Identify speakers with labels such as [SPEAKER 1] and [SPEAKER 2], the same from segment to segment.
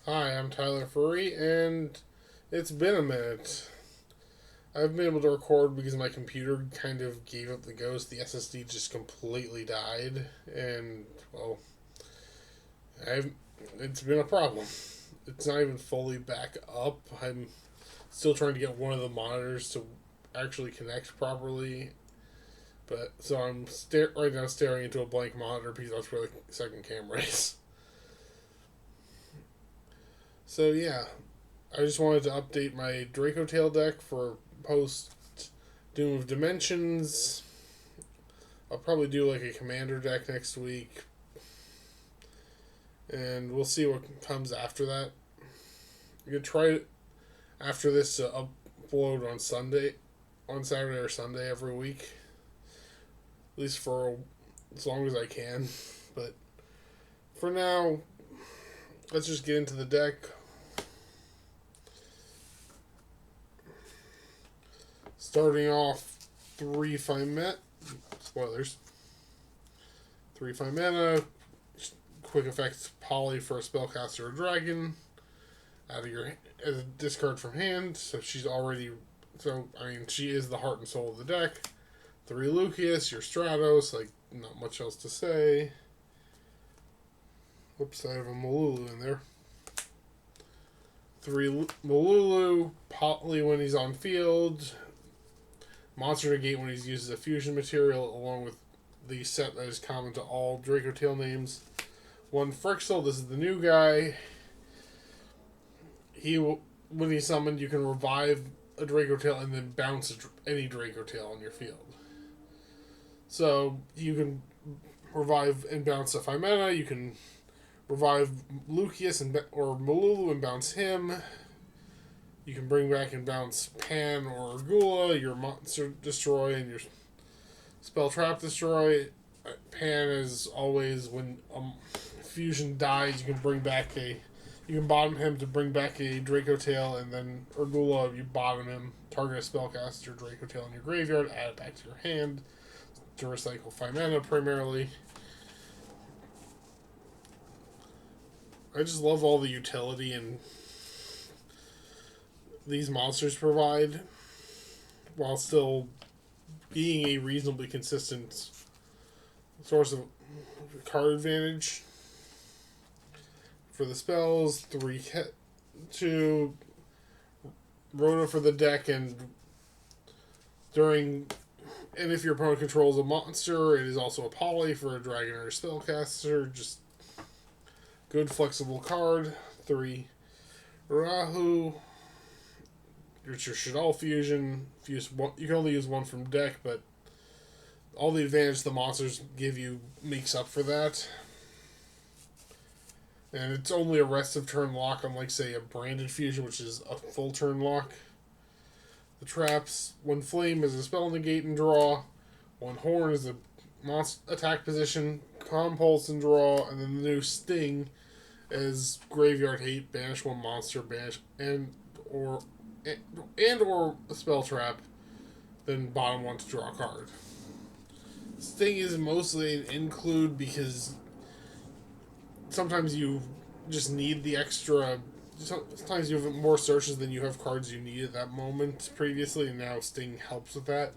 [SPEAKER 1] Hi, I'm Tyler Furry, and it's been a minute. I've been able to record because my computer kind of gave up the ghost. The SSD just completely died, and well, I've it's been a problem. It's not even fully back up. I'm still trying to get one of the monitors to actually connect properly, but so I'm right now staring into a blank monitor because that's where the second camera is. So yeah, I just wanted to update my Dracotail deck for post Doom of Dimensions. I'll probably do like a commander deck next week, and we'll see what comes after that. I'm gonna try after this to upload on Saturday or Sunday every week, at least for as long as I can. But for now, let's just get into the deck. Starting off 3/5 met. Spoilers. 3/5 mana. Quick effects poly for a spellcaster or dragon. Out of your as a discard from hand. So she's already. So I mean, she is the heart and soul of the deck. 3 Lucius, your Stratos. Like not much else to say. Whoops, I have a Malulu in there. 3 Malulu, poly when he's on field. Monster negate when he uses a fusion material, along with the set that is common to all Dracotail names. 1 Frixel, this is the new guy. When he's summoned, you can revive a Dracotail and then bounce any Dracotail on your field. So you can revive and bounce a Phimena. You can revive Lucius or Malulu and bounce him. You can bring back and bounce Pan or Gula, your monster destroy, and your spell trap destroy. Pan is always when fusion dies, you can bring back you can bottom him to bring back a Dracotail, and then Urgula, you bottom him, target a spellcaster Dracotail in your graveyard, add it back to your hand to recycle 5 mana primarily. I just love all the utility and these monsters provide, while still being a reasonably consistent source of card advantage. For the spells, 2 Rhoda for the deck, and if your opponent controls a monster, it is also a poly for a dragon or a spellcaster. Just good flexible card. 3 Rahu, it's your Shadal fusion. You can only use 1 from deck, but all the advantage the monsters give you makes up for that. And it's only a rest of turn lock, unlike, say, a branded fusion, which is a full turn lock. The traps: 1 Flame is a spell negate and draw. 1 Horn is a attack position, compulse and draw. And then the new Sting is graveyard hate, banish 1 monster, banish or a spell trap, then bottom 1 to draw a card. Sting is mostly an include because sometimes you just need the extra. Sometimes you have more searches than you have cards you need at that moment previously, and now Sting helps with that.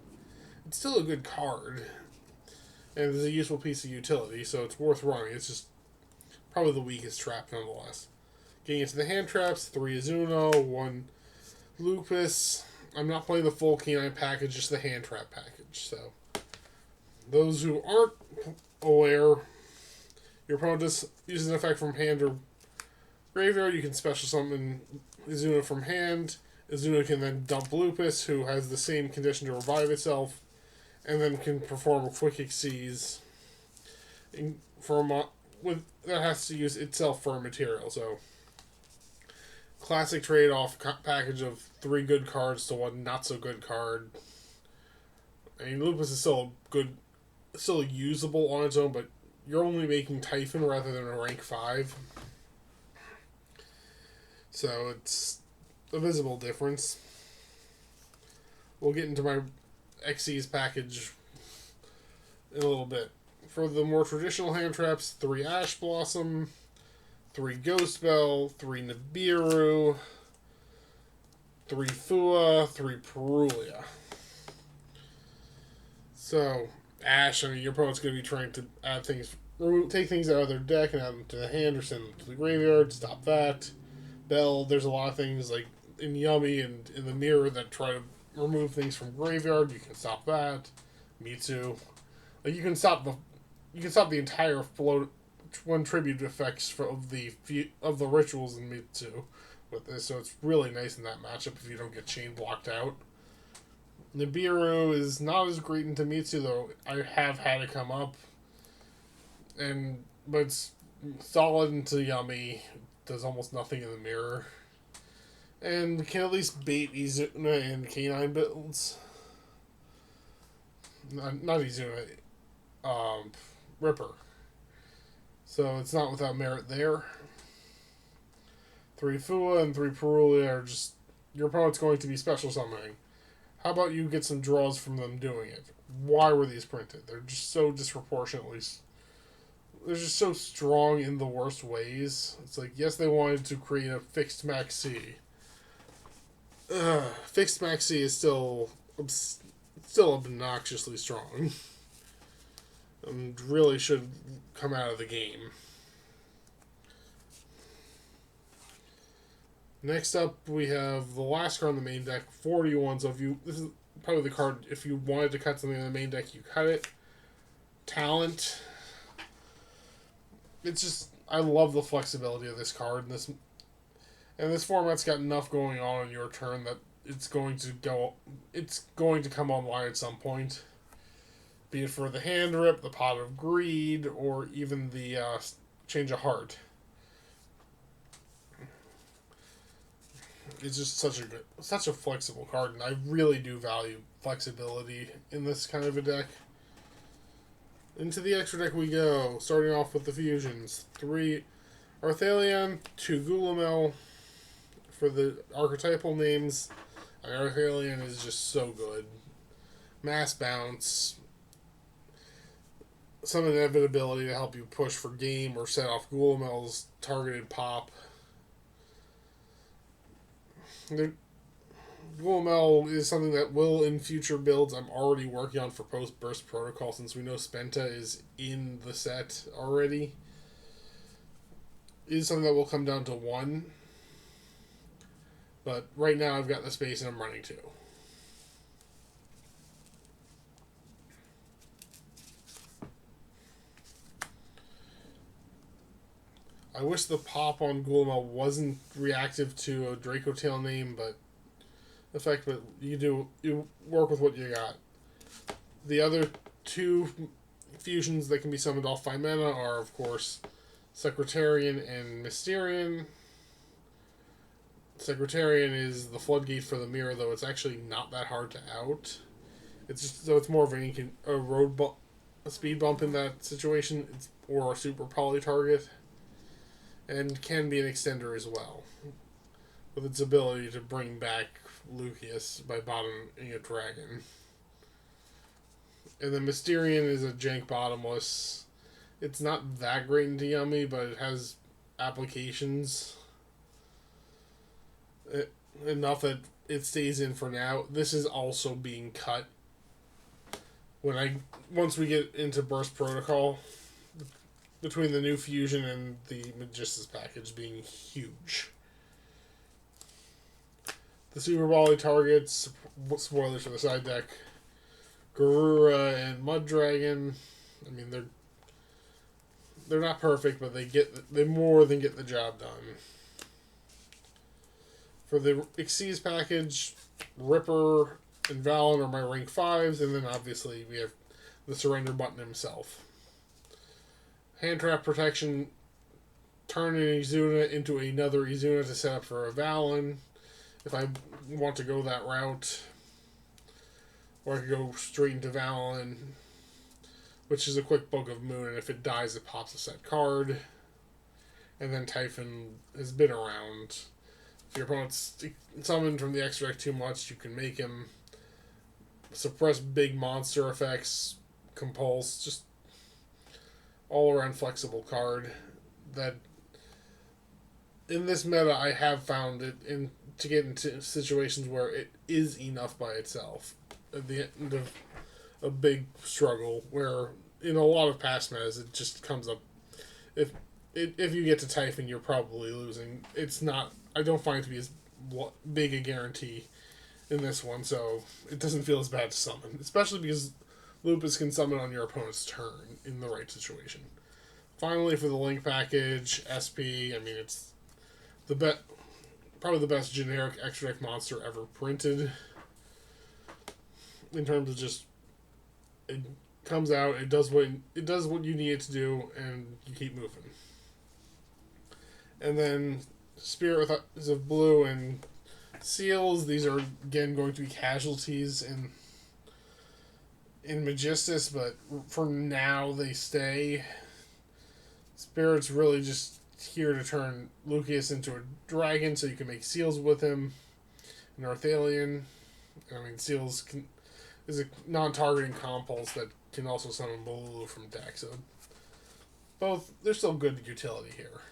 [SPEAKER 1] It's still a good card, and it's a useful piece of utility, so it's worth running. It's just probably the weakest trap nonetheless. Getting into the hand traps: 3 Azuno, 1 Lupus. I'm not playing the full Canine package, just the hand trap package. So, those who aren't aware, your opponent just uses an effect from hand or graveyard. You can special summon Azuno from hand. Azuno can then dump Lupus, who has the same condition to revive itself, and then can perform a quick exceeds that has to use itself for a material. So, classic trade-off package of 3 good cards to 1 not-so-good card. I mean, Lupus is still usable on its own, but you're only making Typhon rather than a rank 5. So it's a visible difference. We'll get into my Xyz package in a little bit. For the more traditional hand traps, 3 Ash Blossom, 3 Ghost Bell, 3 Nibiru, 3 Fua, 3 Perulia. So, Ash, I mean, your opponent's going to be trying to add things, take things out of their deck and add them to the hand or send them to the graveyard. Stop that. Bell, there's a lot of things like in Yummy and in the mirror that try to remove things from graveyard. You can stop that. Mitsu, like you can stop the entire float one tribute effects of the rituals in Mitsu with this. So it's really nice in that matchup if you don't get chain blocked out. Nibiru is not as great into Mitsu, though I have had it come up. But it's solid into Yummy. Does almost nothing in the mirror. And can at least bait Izuna and K9 builds. Not Izuna. Ripper. So it's not without merit there. 3 Fua and 3 Perulia are just... Your opponent's going to be special summoning. How about you get some draws from them doing it? Why were these printed? They're just so disproportionately... They're just so strong in the worst ways. It's like, yes, they wanted to create a fixed Max C. Fixed Max C is still obnoxiously strong. And really should come out of the game. Next up, we have the last card on the main deck, 41. So this is probably the card, if you wanted to cut something on the main deck, you cut it. Talent. It's just, I love the flexibility of this card. And this format's got enough going on in your turn that it's going to come online at some point. Be it for the hand rip, the pot of greed, or even the change of heart. It's just such a flexible card, and I really do value flexibility in this kind of a deck. Into the extra deck we go, starting off with the fusions. 3 Arthalion, 2 Gulamel. For the archetypal names, Arthalion is just so good. Mass bounce, some inevitability to help you push for game or set off Gulamel's targeted pop. Gulamel is something that will, in future builds, I'm already working on for post-burst protocol, since we know Spenta is in the set already. It is something that will come down to 1. But right now I've got the space and I'm running 2. I wish the pop on Gulamel wasn't reactive to a Dracotail name, but the fact that you work with what you got. The other 2 fusions that can be summoned off 5 mana are, of course, Secretarian and Mysterian. Secretarian is the floodgate for the mirror, though it's actually not that hard to out. It's more of a speed bump in that situation, or a super poly target, and can be an extender as well, with its ability to bring back Lucius by bottoming a dragon. And the Mysterian is a jank bottomless. It's not that great into Yummy, but it has applications enough that it stays in for now. This is also being cut once we get into Burst Protocol, between the new fusion and the Magistus package being huge. The Super Volley targets, spoilers for the side deck, Garura and Mud Dragon. I mean, they're not perfect, but they more than get the job done. For the Xyz package, Ripper and Valen are my rank 5s, and then obviously we have the Surrender Button himself. Hand Trap Protection, turn an Izuna into another Izuna to set up for a Valen, if I want to go that route. Or I could go straight into Valen, which is a quick Book of Moon, and if it dies, it pops a set card. And then Typhon has been around. If your opponent's summoned from the extra deck too much, you can make him suppress big monster effects, compulse, just all around flexible card that in this meta, I have found it to get into situations where it is enough by itself. At the end of a big struggle, where in a lot of past metas, it just comes up. If you get to Typhon, you're probably losing. It's not. I don't find it to be as big a guarantee in this one, so it doesn't feel as bad to summon, especially because Lupus can summon on your opponent's turn in the right situation. Finally, for the Link package, SP. I mean, it's probably the best generic extra deck monster ever printed. In terms of just, it comes out, it does what you need it to do, and you keep moving. And then Spirit with of Blue and Seals. These are again going to be casualties in Magistus, but for now they stay. Spirit's really just here to turn Lucius into a dragon so you can make Seals with him. An Arthalion. I mean, Seals is a non-targeting compulse that can also summon Bolulu from deck, so both, there's still good utility here.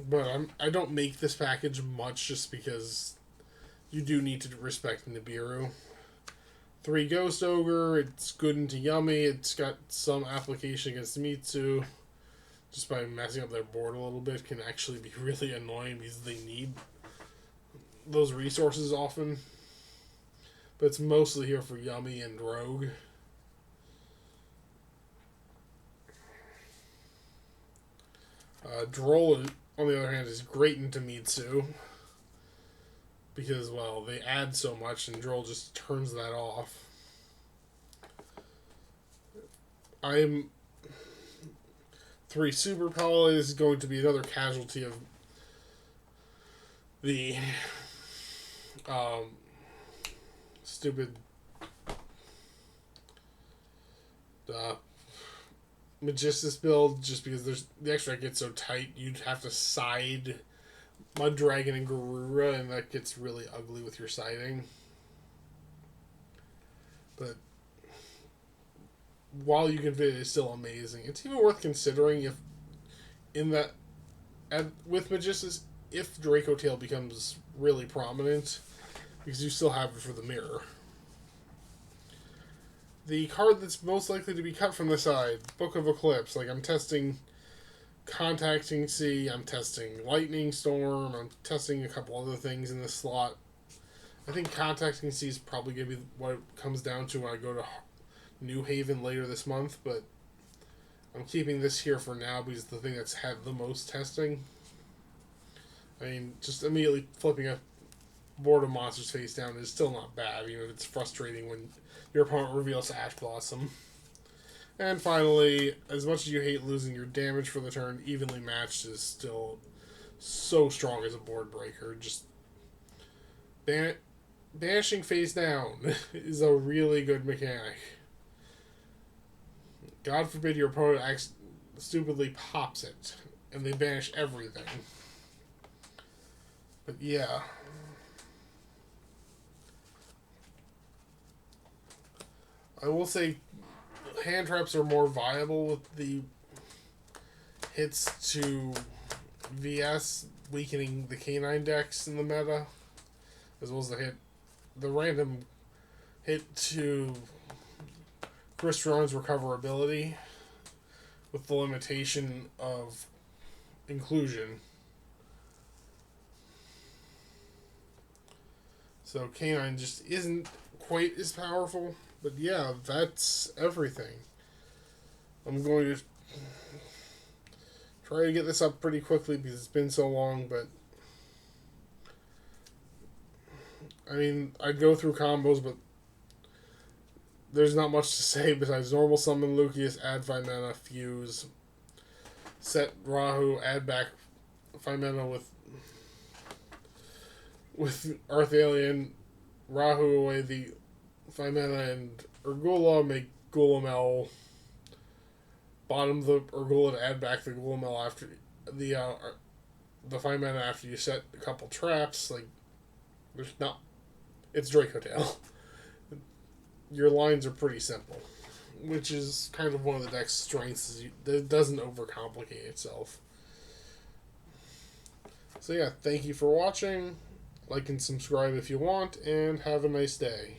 [SPEAKER 1] But I don't make this package much just because you do need to respect Nibiru. 3 Ghost Ogre, it's good into Yummy, it's got some application against Mitsu. Just by messing up their board a little bit can actually be really annoying because they need those resources often. But it's mostly here for Yummy and Rogue. Droll, on the other hand, is great into Mitsu. Because, well, they add so much and Droll just turns that off. I'm 3 Super Pala is going to be another casualty of the stupid Magistus build, just because the extract gets so tight, you'd have to side Mud Dragon and Garura, and that gets really ugly with your siding. But while you can fit it, it's still amazing. It's even worth considering if with Magistus, if Dracotail becomes really prominent, because you still have it for the mirror. The card that's most likely to be cut from the side, Book of Eclipse. Like, I'm testing Contacting Sea, I'm testing Lightning Storm, I'm testing a couple other things in this slot. I think Contacting Sea is probably going to be what it comes down to when I go to New Haven later this month, but I'm keeping this here for now because it's the thing that's had the most testing. I mean, just immediately flipping a board of monsters face down is still not bad, even if it's frustrating when your opponent reveals Ash Blossom. And finally, as much as you hate losing your damage for the turn, evenly matched is still so strong as a board breaker. Just banishing face down is a really good mechanic. God forbid your opponent stupidly pops it, and they banish everything. But yeah. I will say hand traps are more viable with the hits to VS, weakening the canine decks in the meta, as well as the random hit to Crystron's recoverability with the limitation of inclusion. So canine just isn't quite as powerful. But yeah, that's everything. I'm going to try to get this up pretty quickly because it's been so long, but I mean, I'd go through combos, but there's not much to say besides normal summon Lucius, add 5 mana, fuse, set Rahu, add back 5 mana with Arthalion, Rahu away the 5 mana and Urgula, make Gulamel, bottom the Urgula to add back the Gulamel after the 5 mana after you set a couple traps. Like, there's not, it's Dracotail. Your lines are pretty simple. which is kind of one of the deck's strengths, is it doesn't overcomplicate itself. So yeah, thank you for watching. Like and subscribe if you want, and have a nice day.